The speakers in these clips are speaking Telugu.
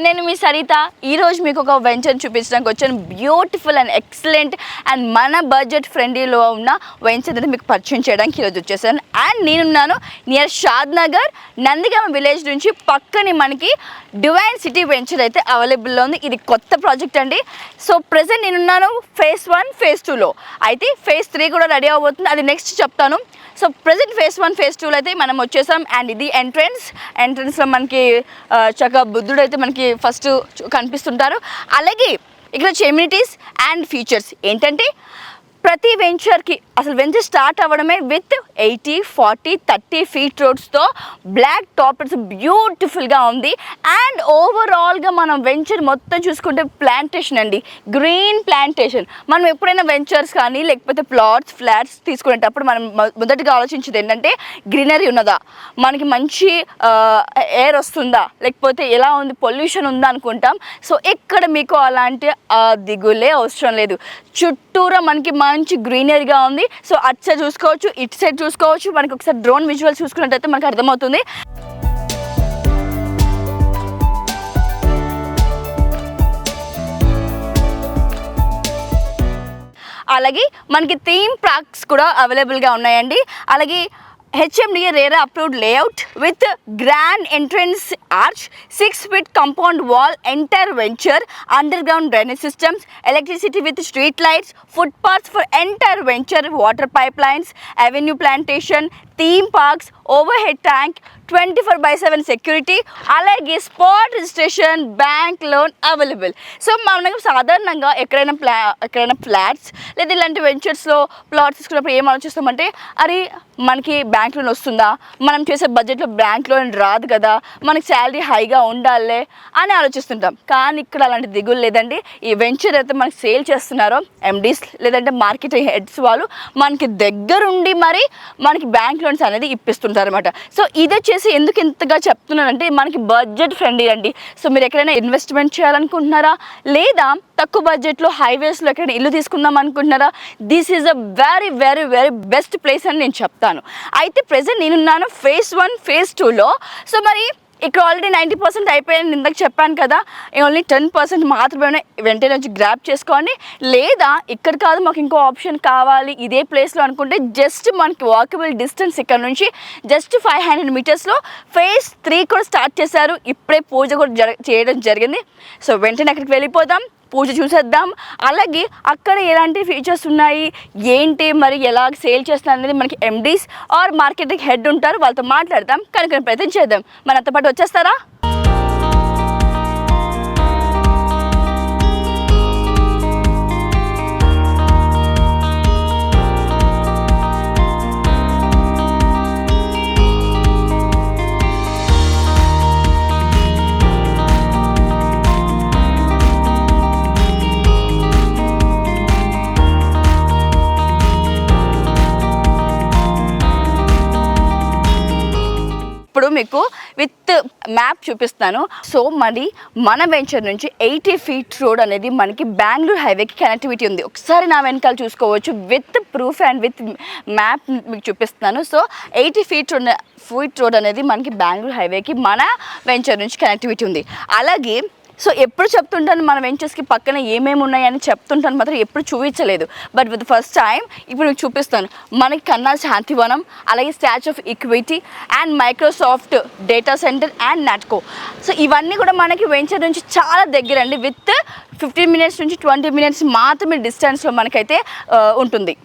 నేను మీ సరిత ఈరోజు మీకు ఒక వెంచర్ చూపించడానికి వచ్చాను. బ్యూటిఫుల్ అండ్ ఎక్సలెంట్ అండ్ మన బడ్జెట్ ఫ్రెండ్లీలో ఉన్న వెంచర్ అనేది మీకు పరిచయం చేయడానికి ఈరోజు వచ్చేసాను. అండ్ నేనున్నాను నియర్ షాద్ నగర్ నందిగామ విలేజ్ నుంచి పక్కనే మనకి డివైన్ సిటీ వెంచర్ అయితే అవైలబుల్లో ఉంది. ఇది కొత్త ప్రాజెక్ట్ అండి. సో ప్రెజెంట్ నేనున్నాను phase 1 phase 2లో. అయితే phase 3 కూడా రెడీ అవబోతుంది, అది నెక్స్ట్ చెప్తాను. సో ప్రెజెంట్ phase 1 phase 2లో అయితే మనం వచ్చేసాం. అండ్ ఇది ఎంట్రన్స్లో మనకి చక్కగా బుద్ధుడు అయితే మనకి ఫస్ట్ కనిపిస్తుంటారు. అలాగే ఇక్కడ ఎమ్యూనిటీస్ అండ్ ఫీచర్స్ ఏంటంటే ప్రతి వెంచర్కి అసలు వెంచర్ స్టార్ట్ అవ్వడమే విత్ 80, 40, 30 ఫీట్ రోడ్స్తో బ్లాక్ టాప్ బ్యూటిఫుల్గా ఉంది. అండ్ ఓవరాల్గా మనం వెంచర్ మొత్తం చూసుకుంటే ప్లాంటేషన్ అండి, గ్రీన్ ప్లాంటేషన్. మనం ఎప్పుడైనా వెంచర్స్ కానీ లేకపోతే ఫ్లాట్స్ తీసుకునేటప్పుడు మనం మొదటిగా ఆలోచించేది ఏంటంటే గ్రీనరీ ఉన్నదా, మనకి మంచి ఎయిర్ వస్తుందా, లేకపోతే ఎలా ఉంది, పొల్యూషన్ ఉందా అనుకుంటాం. సో ఇక్కడ మీకు అలాంటి దిగులే అవసరం లేదు. చుట్టూరా మనకి మంచి గ్రీనరీగా ఉంది. సో అటు సైడ్ చూసుకోవచ్చు, ఇటు సైడ్ చూసుకోవచ్చు. మనకి ఒకసారి డ్రోన్ విజువల్ చూసుకున్నట్టయితే మనకు అర్థమవుతుంది. అలాగే మనకి థీమ్ పార్క్స్ కూడా అవైలబుల్గా ఉన్నాయండి. అలాగే HMDA RERA approved layout with grand entrance arch, 6 feet compound wall, entire venture, underground drainage systems, electricity with street lights, footpaths for entire venture, water pipelines, avenue plantation, theme parks, overhead tank, 24/7 security, అలాగే spot registration, bank loan available. So మనకు సాధారణంగా ఎక్కడైనా ఫ్లాట్స్ లేదా ఇలాంటి వెంచర్స్లో ప్లాట్స్ తీసుకున్నప్పుడు ఏం ఆలోచిస్తామంటే అది మనకి బ్యాంక్ లోన్ వస్తుందా, మనం చేసే బడ్జెట్లో బ్యాంక్ లోన్ రాదు కదా, మనకి శాలరీ హైగా ఉండాలే అని ఆలోచిస్తుంటాం. కానీ ఇక్కడ అలాంటి దిగులు లేదండి. ఈ వెంచర్ అయితే మనకి సేల్ చేస్తున్నారో MDs లేదంటే మార్కెటింగ్ హెడ్స్ వాళ్ళు మనకి దగ్గరుండి మరి మనకి బ్యాంక్ లోన్స్ అనేది ఇప్పిస్తుంటారు అనమాట. సో ఇది వచ్చేసి ఎందుకు ఇంతగా చెప్తున్నానంటే మనకి బడ్జెట్ ఫ్రెండ్లీ అండి. సో మీరు ఎక్కడైనా ఇన్వెస్ట్మెంట్ చేయాలనుకుంటున్నారా, లేదా తక్కువ బడ్జెట్లో హైవేస్లో ఎక్కడైనా ఇల్లు తీసుకుందాం అనుకుంటున్నారా, this is a very very very best place అని నేను చెప్తాను. అయితే ప్రెజెంట్ నేనున్నాను phase 1 phase 2లో. సో మరి ఇక్కడ ఆల్రెడీ 90% అయిపోయింది ఇందాక చెప్పాను కదా, ఓన్లీ 10% మాత్రమే వెంటనే వచ్చి గ్రాప్ చేసుకోండి. లేదా ఇక్కడ కాదు మాకు ఇంకో ఆప్షన్ కావాలి ఇదే ప్లేస్లో అనుకుంటే జస్ట్ మనకి వాకబుల్ డిస్టెన్స్ ఇక్కడ నుంచి జస్ట్ 500 మీటర్స్లో phase 3 కూడా స్టార్ట్ చేశారు. ఇప్పుడే పూజ కూడా చేయడం జరిగింది. సో వెంటనే అక్కడికి వెళ్ళిపోదాం, పూజ చూసేద్దాం. అలాగే అక్కడ ఎలాంటి ఫీచర్స్ ఉన్నాయి ఏంటి మరి ఎలా సేల్ చేస్తున్నారు అనేది మనకి MDs ఆర్ మార్కెటింగ్ హెడ్ ఉంటారు, వాళ్ళతో మాట్లాడదాం, కనుక ప్రయత్నం చేద్దాం. మనతో పాటు వచ్చేస్తారా? ఇప్పుడు మీకు విత్ మ్యాప్ చూపిస్తాను. సో మరి మన వెంచర్ నుంచి 80 ఫీట్ రోడ్ అనేది మనకి బెంగళూరు హైవేకి కనెక్టివిటీ ఉంది. ఒకసారి నా వెనకాల చూసుకోవచ్చు, with proof and with map మీకు చూపిస్తున్నాను. సో 80 ఫీట్ రోడ్ అనేది మనకి బెంగళూరు హైవేకి మన వెంచర్ నుంచి కనెక్టివిటీ ఉంది. అలాగే సో ఎప్పుడు చెప్తుంటాను మన వెంచర్స్కి పక్కన ఏమేమి ఉన్నాయని చెప్తుంటాను, మాత్రం ఎప్పుడు చూపించలేదు. బట్ విత్ ఫస్ట్ టైం ఇప్పుడు మీకు చూపిస్తాను. మనకి కన్నా శాంతివనం, అలాగే statue of equity and Microsoft data centre and Natco. So ఇవన్నీ కూడా మనకి వెంచర్ నుంచి చాలా దగ్గర అండి. విత్ 15 మినిట్స్ నుంచి 20 మినిట్స్ మాత్రమే డిస్టెన్స్లో మనకైతే ఉంటుంది.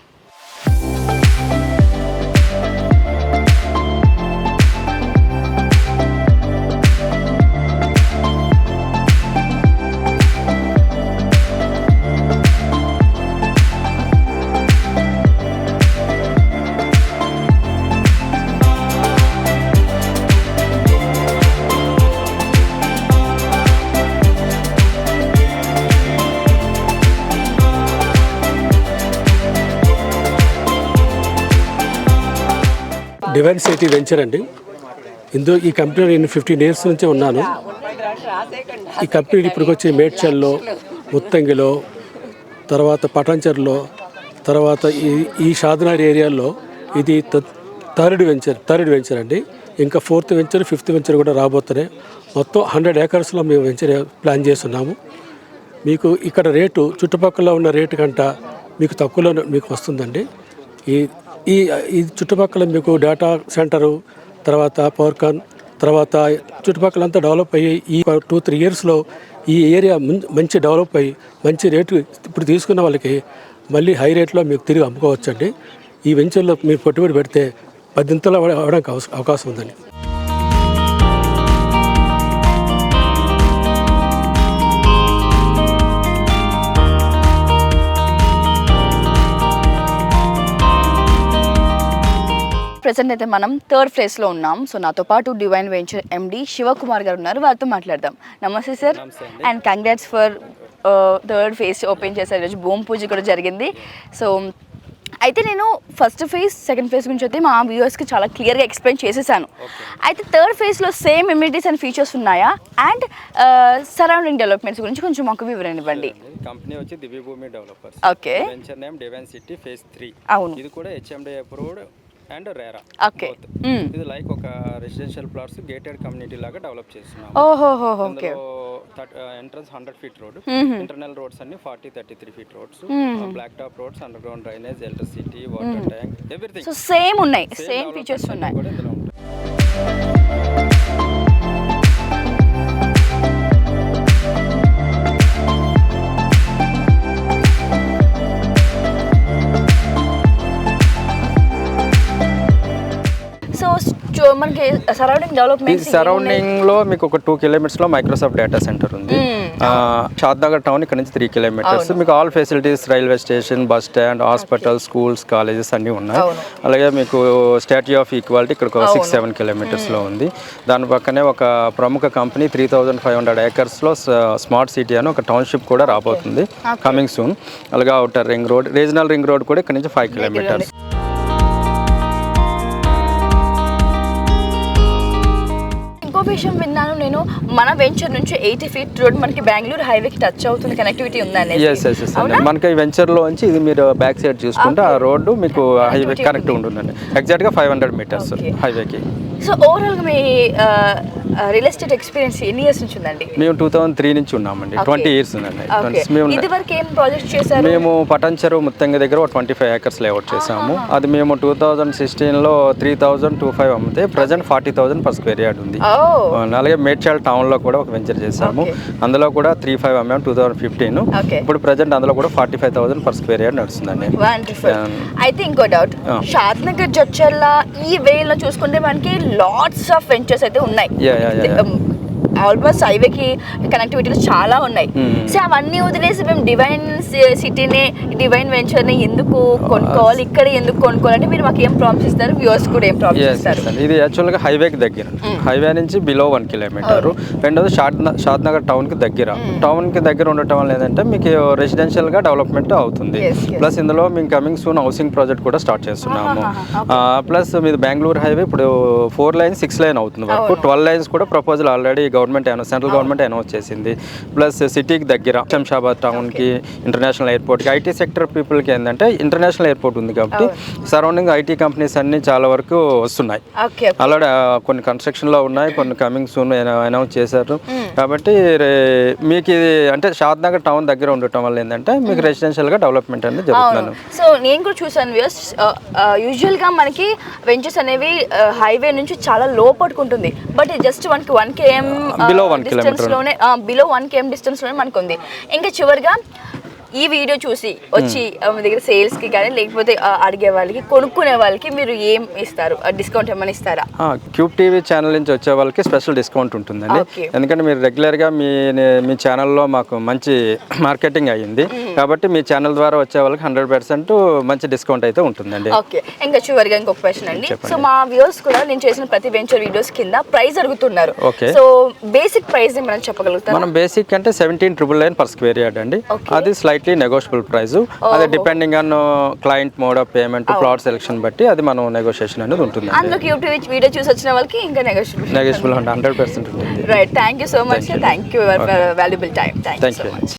డివైన్ సిటీ వెంచర్ అండి. ఈ కంపెనీలో నేను 15 years నుంచి ఉన్నాను. ఈ కంపెనీ ఇప్పటికి వచ్చి మేడ్చల్లో, ముత్తంగిలో, తర్వాత పటాన్చెరులో, తర్వాత ఈ షాద్నగర్ ఏరియాలో ఇది థర్డ్ వెంచర్ అండి. ఇంకా 4th వెంచర్ 5th వెంచర్ కూడా రాబోతున్నాయి. మొత్తం 100 acresలో మేము వెంచర్ ప్లాన్ చేస్తున్నాము. మీకు ఇక్కడ రేటు చుట్టుపక్కల ఉన్న రేటు కంట మీకు తక్కువలో మీకు వస్తుందండి. ఈ చుట్టుపక్కల మీకు డేటా సెంటరు, తర్వాత పవర్కాన్, తర్వాత చుట్టుపక్కలంతా డెవలప్ అయ్యి ఈ 2-3 yearsలో ఈ ఏరియా మంచి డెవలప్ అయ్యి మంచి రేటు ఇప్పుడు తీసుకున్న వాళ్ళకి మళ్ళీ హై రేట్లో మీకు తిరిగి అమ్ముకోవచ్చండి. ఈ వెంచర్లో మీరు పెట్టుబడి పెడితే 10 ఇంతలు అవ్వడానికి అవకాశం ఉందండి. ప్రెసెంట్ అయితే మనం 3rd phase ఉన్నాం. సో నాతో పాటు డివైన్ వెంచర్ MD శివకుమార్ గారు ఉన్నారు. వారితో మాట్లాడదాం. నమస్తే sir, and congrats for 3rd phase open చేశారు. ఈరోజు భూమి పూజ కూడా జరిగింది. సో అయితే నేను ఫస్ట్ ఫేజ్, సెకండ్ ఫేజ్ గురించి అయితే మా వ్యూవర్స్కి చాలా క్లియర్గా ఎక్స్ప్లెయిన్ చేసేసాను. అయితే 3rd phaseలో సేమ్ ఎమ్యూనిటీస్ అండ్ ఫీచర్స్ ఉన్నాయా? అండ్ సరౌండింగ్ డెవలప్మెంట్స్ గురించి కొంచెం మాకు వివరణ ఇవ్వండి. కంపెనీ వచ్చి Divyabhoomi developers. Okay. Venture name Divine City phase 3. అవును. ఇది కూడా HMD approved and RERA. Okay. ఇది లైక్ ఒక రెసిడెన్షియల్ ప్లాట్స్ గేటెడ్ కమ్యూనిటీ లాగా డెవలప్ చేస్తున్నాం. ఓహో, okay. Entrance 100 feet road, internal roads అన్ని 33 feet roads, black top roads, underground drainage, electricity, water tank, everything. So same ఉన్నాయి, సేమ్ ఫీచర్స్ ఉన్నాయి. కూడా ఇందులో ఉంటాయి. మనకి సరౌండింగ్ డెవలప్మెంట్ సరౌండింగ్లో మీకు ఒక 2 kilometers మైక్రోసాఫ్ట్ డేటా సెంటర్ ఉంది. షాద్నగర్ టౌన్ ఇక్కడ నుంచి 3 kilometers. మీకు all facilities, railway station, bus stand, hospital, schools, colleges అన్నీ ఉన్నాయి. అలాగే మీకు స్టాట్యూ ఆఫ్ ఈక్వాలిటీ ఇక్కడ ఒక 6-7 kilometersలో ఉంది. దాని పక్కనే ఒక ప్రముఖ కంపెనీ 3500 acresలో స్మార్ట్ సిటీ అని ఒక టౌన్షిప్ కూడా రాబోతుంది కమింగ్ సూన్. అలాగే outer ring road, regional ring road కూడా ఇక్కడ నుంచి 5 kilometers. విషయం విన్నాను నేను, మన వెంచర్ నుంచి 80 feet రోడ్ మనకి బెంగళూరు హైవేకి టచ్ అవుతుంది, కనెక్టివిటీ ఉందని. మనకి వెంచర్లో నుంచి ఇది మీరు బ్యాక్ సైడ్ చూసుకుంటే ఆ రోడ్డు మీకు హైవే కనెక్ట్ ఉంటుందండి. ఎగ్జాక్ట్గా 500 meters హైవేకి. సో ఓవరాల్గా మీ రియల్ ఎస్టేట్ ఎక్స్పీరియన్స్ ఎన్ని ఇయర్స్ నుంచి ఉందండి? మేము 2003 నుంచి ఉన్నామండి. 20 years ఉందండి. ఇదివరకు ఏం ప్రాజెక్ట్ చేశారు? మేము పటాన్చెరు ముత్తంగి దగ్గర ఒక 25 acres లేఅవుట్ చేసాము. అది మేము 2016లో 3,025 అమ్మితే ప్రజెంట్ 40,000 per square yard ఉంది. అలాగే మేడ్చల్ టౌన్లో కూడా ఒక వెంచర్ చేసాము. అందులో కూడా 3,500 అమ్మాము 2015. ఇప్పుడు ప్రజెంట్ అందులో కూడా 45,000 per square yard నడుస్తుందండి. అయితే ఇంకో డౌట్, షాద్నగర్ జడ్చర్ల ఈ వేలో చూసుకుంటే మనకి లాట్స్ ఆఫ్ వెంచర్స్ అయితే ఉన్నాయి. ఆల్మోస్ట్ హైవేకి కనెక్టివిటీలు చాలా ఉన్నాయి. సో అవన్నీ వదిలేసి మేము డివైన్ సిటీని, డివైన్ వెంచర్ని ఎందుకు కొనుక్కోవాలి, ఇక్కడ ఎందుకు కొనుక్కోవాలంటే మీరు మాకు ఏం ప్రామిస్ ఇస్తారు, వ్యూవర్స్ కూడా ఏం ప్రామిస్ ఇస్తారు? ఇది యాక్చువల్గా హైవేకి దగ్గర, హైవే నుంచి బిలో 1 kilometer. రెండోది షాద్నగర్ టౌన్కి దగ్గర. టౌన్కి దగ్గర ఉండటం వల్ల ఏంటంటే మీకు రెసిడెన్షియల్గా డెవలప్మెంట్ అవుతుంది. ప్లస్ ఇందులో మేము కమింగ్ సూన్ హౌసింగ్ ప్రాజెక్ట్ కూడా స్టార్ట్ చేస్తున్నాము. ప్లస్ మీది బెంగళూరు హైవే ఇప్పుడు 4 lanes 6 lane అవుతుంది వరకు. 12 lanes కూడా proposal already central government announce చేసింది. ప్లస్ సిటీకి దగ్గర శంషాబాద్ టౌన్కి, ఇంటర్నేషనల్ ఎయిర్పోర్ట్కి, ఐటీ సెక్టర్ పీపుల్కి ఏంటంటే ఇంటర్నేషనల్ ఎయిర్పోర్ట్ ఉంది కాబట్టి సరౌండింగ్ ఐటీ కంపెనీస్ అన్ని చాలా వరకు వస్తున్నాయి. ఆల్రెడీ కొన్ని కన్స్ట్రక్షన్లో ఉన్నాయి, కొన్ని కమింగ్ సూన్ అనౌన్స్ చేశారు. కాబట్టి మీకు ఇది అంటే షాద్నగర్ టౌన్ దగ్గర ఉండటం వల్ల ఏంటంటే మీకు రెసిడెన్షియల్గా డెవలప్మెంట్ అనేది జరుగుతుంది. సో నేను కూడా చూసాను వ్యూస్, యూజువల్గా మనకి వెంచర్స్ అనేవి హైవే నుంచి చాలా లో పట్టుకుంటుంది. But just 1 km below 1 kilometer below 1 km distance లోనే మనకు ఉంది. ఇంకా చివరిగా ఈ వీడియో చూసి వచ్చి మీ దగ్గర సేల్స్కి కానీ లేకపోతే అడిగే వాళ్ళకి, కొనుక్కునే వాళ్ళకి మీరు ఏం ఇస్తారు? డిస్కౌంట్ ఏమైనా ఇస్తారా? క్యూబ్ టీవీ ఛానల్ నుంచి వచ్చే వాళ్ళకి స్పెషల్ డిస్కౌంట్ ఉంటుందండి. ఎందుకంటే మీరు రెగ్యులర్గా మీ ఛానల్లో మాకు మంచి మార్కెటింగ్ అయ్యింది. కాబట్టి మీ ఛానల్ ద్వారా వచ్చే వాళ్ళకి 100% మంచి డిస్కౌంట్ అయితే ఉంటుందండి. ఓకే, ఇంకా చివరిగా ఇంకొక క్వశ్చన్ అండి. సో మా వ్యూవర్స్ కూడా నేను చేసిన ప్రతి వెంచర్ వీడియోస్ కింద ప్రైస్ అడుగుతున్నారు. సో బేసిక్ ప్రైస్ మనం చెప్పగలుగుతాం? మనం బేసిక్ అంటే 17,999 per square yard అండి. అది స్లైట్లీ నెగోషియబుల్ ప్రైస్. అది depending on client mode of payment, plot selection బట్టి అది మనం నెగోషియేషన్ అనేది ఉంటుంది. అందులో యూట్యూబ్ వీడియో చూసి వచ్చిన వాళ్ళకి ఇంకా నెగోషియబుల్ 100% ఉంటుంది. Right, thank you so much. Thank you for valuable time. Thank you so much.